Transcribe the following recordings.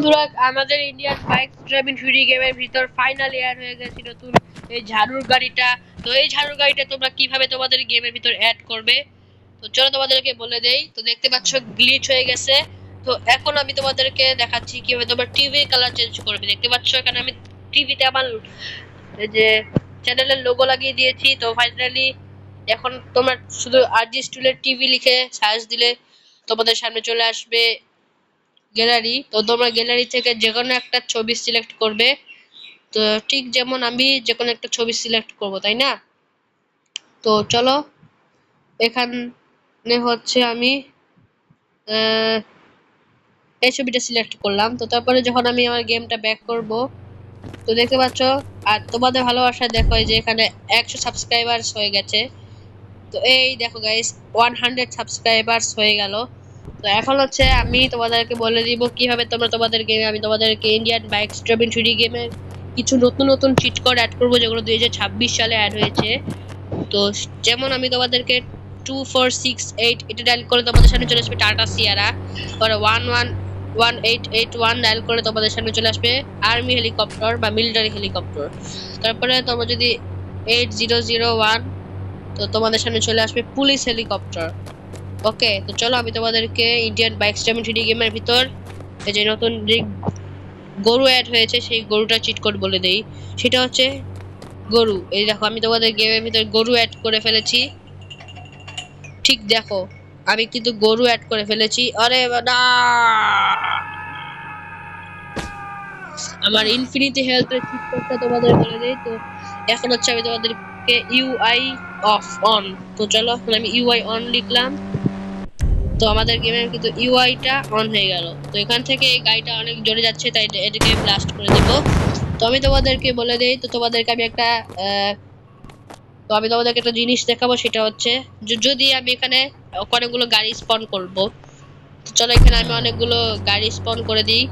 বন্ধুরা, আমাদের Indian bike driving video গেমের ভিতর ফাইনালি অ্যাড হয়ে গেছে নতুন এই ঝাড়ুর গাড়িটা। তো এই ঝাড়ুর গাড়িটা তোমরা কিভাবে তোমাদের গেমের ভিতর অ্যাড করবে, তো চলো তোমাদেরকে বলে দেই। তো দেখতে পাচ্ছ গ্লিচ হয়ে গেছে। তো এখন আমি তোমাদেরকে দেখাচ্ছি কিভাবে তোমরা টিভি কালার চেঞ্জ করবে। দেখতে পাচ্ছ এখানে আমি টিভিতে আমার এই যে চ্যানেলের লোগো লাগিয়ে দিয়েছি। তো ফাইনালি এখন তোমরা শুধু আরজি স্টুলের টিভি লিখে সার্চ দিলে তোমাদের সামনে চলে আসবে গ্যালারি। তো তোমরা গ্যালারি থেকে যে কোনো একটা ছবি সিলেক্ট করবে। তো ঠিক যেমন আমি যে কোনো একটা ছবি সিলেক্ট করব, তাই না? তো চলো, এখানে হচ্ছে আমি এই ছবিটা সিলেক্ট করলাম। তো তারপরে যখন আমি আমার গেমটা ব্যাক করব, তো দেখতে পাচ্ছ আর তোমাদের ভালোবাসা দেখো যে এখানে 100 সাবস্ক্রাইবার্স হয়ে গেছে। তো এই দেখো গাইস, 100 সাবস্ক্রাইবার্স হয়ে গেল। তো এখন হচ্ছে আমি তোমাদেরকে বলে দিব কিভাবে তোমরা তোমাদের গেমে, আমি তোমাদেরকে ইন্ডিয়ান বাইক ড্রাইভিং থ্রিডি গেমের কিছু নতুন নতুন চিট কোড অ্যাড করবো, যেগুলো 2026 সালে অ্যাড হয়েছে। তো যেমন আমি তোমাদেরকে 2468 এটা ডায়াল করে তোমাদের সামনে চলে আসবে টাটা সিয়ারা। পরে 111881 ডায়াল করে তোমাদের সামনে চলে আসবে আর্মি হেলিকপ্টার বা মিলিটারি হেলিকপ্টার। তারপরে তোমরা যদি 8001, তো তোমাদের সামনে চলে আসবে পুলিশ হেলিকপ্টার। ওকে, তো চলো আমি তোমাদেরকে ইন্ডিয়ান বাইক ড্রাইভিং থ্রিডি গেমের ভিতর এই যে নতুন যে গরু অ্যাড হয়েছে সেই গরুটা চিট কোড বলে দেই। সেটা হচ্ছে গরু। এই দেখো আমি তোমাদের গেমের ভিতর গরু অ্যাড করে ফেলেছি। ঠিক দেখো, আমি কিন্তু গরু অ্যাড করে ফেলেছি। আরে না, আমার ইনফিনিটি হেলথের চিট কোডটা তোমাদের বলে দেই। তো এখন হচ্ছে আমি তোমাদেরকে ইউআই অফ অন। তো চলো এখন আমি ইউআই অন লিখলাম। তো আমাদের গেমের কিন্তু ইউআইটা অন হয়ে গেল। তো এখান থেকে এই গাড়িটা অনেক জোরে যাচ্ছে, তাই এটাকে ব্লাস্ট করে দেব। তো আমি তোমাদেরকে বলে দেই, তো তোমাদেরকে আমি একটা জিনিস দেখাবো। সেটা হচ্ছে যদি আমি এখানে অনেকগুলো গাড়ি স্পন করব, তো চলো এখানে আমি অনেকগুলো গাড়ি স্পন করে দিই।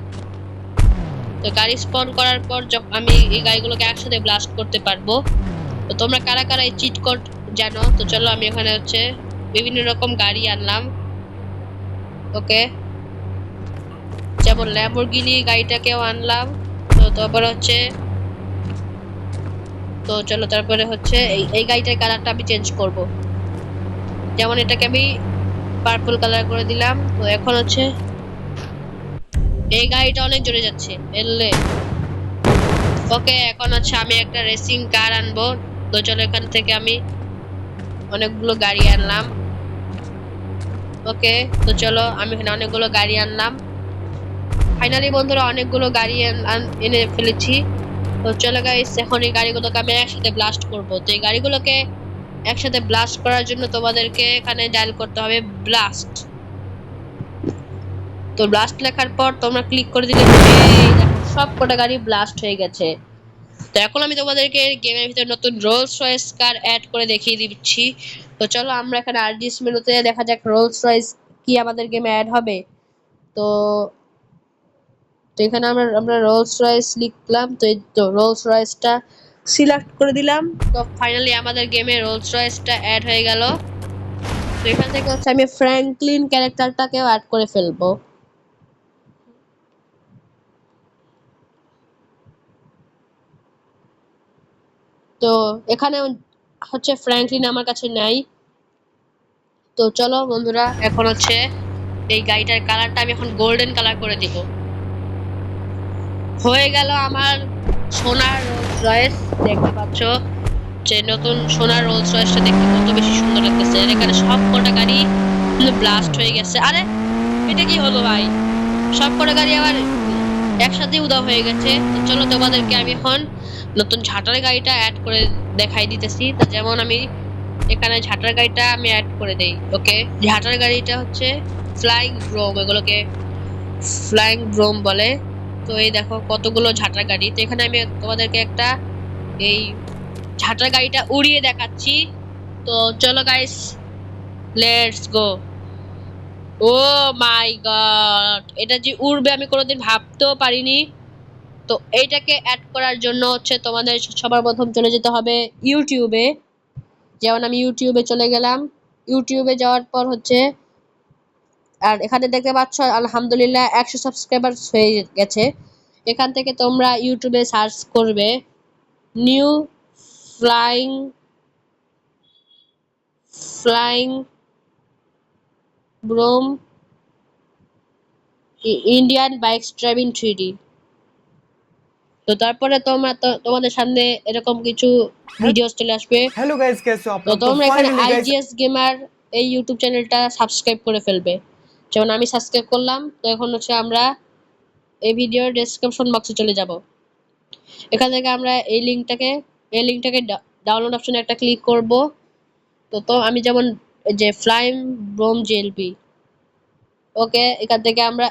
তো গাড়ি স্পন করার পর যখন আমি এই গাড়িগুলোকে একসাথে ব্লাস্ট করতে পারবো। তো তোমরা কারা কারা এই চিট কোড জানো? তো চলো আমি এখানে হচ্ছে বিভিন্ন রকম গাড়ি আনলাম। ওকে, যেমন ল্যাম্বরগিনি গাড়িটাকেও আনলাম। তো তারপরে হচ্ছে, তো চলো তারপরে হচ্ছে এই গাড়িটার কালারটা আমি চেঞ্জ করব। যেমন এটাকে আমি পার্পল কালার করে দিলাম। তো এখন হচ্ছে এই গাড়িটা অনেক জোরে যাচ্ছে এলে। ওকে, এখন হচ্ছে আমি একটা রেসিং কার আনবো। তো চলো এখান থেকে আমি অনেকগুলো গাড়ি আনলাম। ওকে, তো চলো আমি এখানে অনেকগুলো গাড়ি আনলাম। ফাইনালি বন্ধুরা অনেকগুলো গাড়ি এনে ফেলেছি। তো চলো গাইস, এখন এই গাড়িগুলোকে আমি একসাথে ব্লাস্ট করব। তো এই গাড়িগুলোকে একসাথে ব্লাস্ট করার জন্য তোমাদেরকে এখানে ডায়াল করতে হবে ব্লাস্ট। তো ব্লাস্ট লেখার পর তোমরা ক্লিক করে দিলে সব কটা গাড়ি ব্লাস্ট হয়ে গেছে। তো এখন আমি তোমাদেরকে গেমের ভিতরে নতুন রোলস রয়েস কার অ্যাড করে দেখিয়ে দিচ্ছি। তো চলো আমরা এখানে আরজিএস মেনুতে দেখা যাক রোলস রয়েস কি আমাদের গেমে অ্যাড হবে। তো এখানে আমরা রোলস রয়েস লিখলাম। তো এই তো রোলস রয়েসটা সিলেক্ট করে দিলাম। তো ফাইনালি আমাদের গেমে রোলস রয়েসটা অ্যাড হয়ে গেল। তো এখান থেকে হচ্ছে আমি ফ্র্যাঙ্কলিন ক্যারেক্টারটাকেও অ্যাড করে ফেলবো। তো এখানে হচ্ছে ফ্র্যাঙ্কলিন আমার কাছে নাই। তো চলো বন্ধুরা, এখন হচ্ছে এই গাড়িটার কালারটা আমি এখন গোল্ডেন কালার করে দিব। হয়ে গেল আমার সোনার রোলস রয়েস। দেখতে পাচ্ছ যে নতুন সোনার রোলস রয়েসটা দেখতে কত বেশি সুন্দর লাগতেছে। এখানে সব কটা গাড়ি ব্লাস্ট হয়ে গেছে। আরে এটা কি হলো ভাই, সব কটা গাড়ি আবার একসাথে উধাও হয়ে গেছে। তো চলো তোমাদেরকে আমি এখন নতুন ঝাঁটার গাড়িটা অ্যাড করে দেখাই দিতেছি। তো যেমন আমি এখানে ঝাঁটার গাড়িটা আমি অ্যাড করে দেই। ওকে, ঝাঁটার গাড়িটা হচ্ছে ফ্লাইং ব্রোম, এগুলোকে ফ্লাইং ব্রোম বলে। তো এই দেখো কতগুলো ঝাঁটার গাড়ি। তো এখানে আমি তোমাদেরকে একটা এই ঝাঁটার গাড়িটা উড়িয়ে দেখাচ্ছি। তো চলো guys, let's go. Oh my god, এটা যে উড়বে আমি কোনোদিন ভাবতেও পারিনি। তো এইটাকে অ্যাড করার জন্য হচ্ছে তোমাদের সবার প্রথম চলে যেতে হবে ইউটিউবে। যেমন আমি ইউটিউবে চলে গেলাম। ইউটিউবে যাওয়ার পর হচ্ছে আর এখানে দেখতে পাচ্ছ আলহামদুলিল্লাহ 100 সাবস্ক্রাইবার হয়ে গেছে। এখান থেকে তোমরা ইউটিউবে সার্চ করবে new flying flying broom Indian bike driving 3D। তো তারপরে তোমাদের সামনে এরকম কিছু ভিডিও চলে আসবে। हेलो गाइस, कैसे हो आप তো लोग? तो তোমরা এখানে फाइनली गाइस আইজিএস গেমার এই ইউটিউব চ্যানেলটা সাবস্ক্রাইব করে ফেলবে। যেমন আমি সাবস্ক্রাইব করলাম। তো এখন হচ্ছে আমরা এই ভিডিওর ডেসক্রিপশন বক্সে চলে যাব। এখান থেকে আমরা এই লিংকটাকে ডাউনলোড অপশনে একটা ক্লিক করব। তো আমি যেমন যে ফ্লাইম ব্রোম জেএলপি, ওকে, এখান থেকে আমরা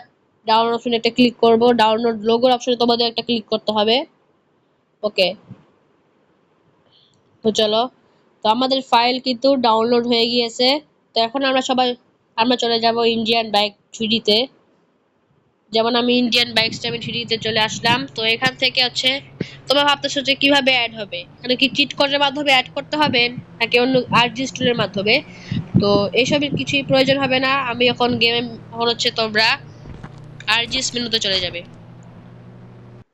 ডাউনলোড অপশনে একটা ক্লিক করব। ডাউনলোড লোগোর অপশনে তোমাদের একটা ক্লিক করতে হবে। ওকে, তো চলো। তো আমাদের ফাইল কিন্তু ডাউনলোড হয়ে গিয়েছে। তো এখন আমরা চলে যাব ইন্ডিয়ান বাইক 3D-তে। যেমন আমি ইন্ডিয়ান বাইক ড্রাইভিং 3D-তে চলে আসলাম। তো এখান থেকে হচ্ছে তোমরা ভাবতেছো যে কিভাবে অ্যাড হবে, মানে কি চিট কোডের মাধ্যমে অ্যাড করতে হবে নাকি অন্য আরজিএস টুলের মাধ্যমে। তো এইসবের কিছুই প্রয়োজন হবে না। আমি এখন হচ্ছে তোমরা আরজিএস মেনুতে চলে যাবে।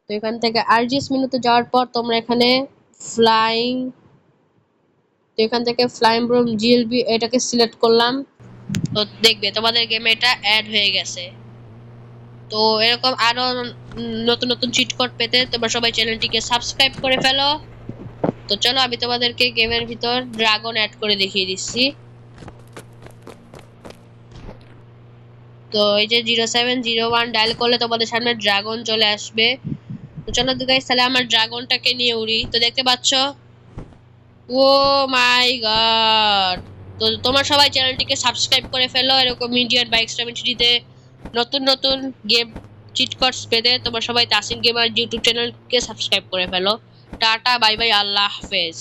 তো এখান থেকে আরজিএস মেনুতে যাওয়ার পর তোমরা এখানে ফ্লাইং তো এখান থেকে ফ্লাইং ব্রোম জিএলবি এটাকে সিলেক্ট করলাম। তো দেখবে তোমাদের গেমে এটা অ্যাড হয়ে গেছে। তো এরকম আরো নতুন নতুন চিট কোড পেতে তোমরা সবাই চ্যানেলটিকে সাবস্ক্রাইব করে ফেলো। তো চলো আমি তোমাদেরকে গেমের ভিতর ড্রাগন অ্যাড করে দেখিয়ে দিচ্ছি। তো এই যে 0701 ডায়াল করলে তোমাদের সামনে ড্রাগন চলে আসবে। তো চলো গাইস, তাহলে আমার ড্রাগনটাকে নিয়ে উড়ি। তো দেখতে পাচ্ছ, ও মাই গড। তো তোমরা সবাই চ্যানেলটিকে সাবস্ক্রাইব করে ফেলো। এরকম ইন্ডিয়ান বাইক ড্রাইভিং 3D-তে নতুন নতুন গেম চিট কোডস পেতে তোমরা সবাই তাসিন গেমার ইউটিউব চ্যানেলকে সাবস্ক্রাইব করে ফেলো। টাটা, বাই বাই, আল্লাহ হাফেজ।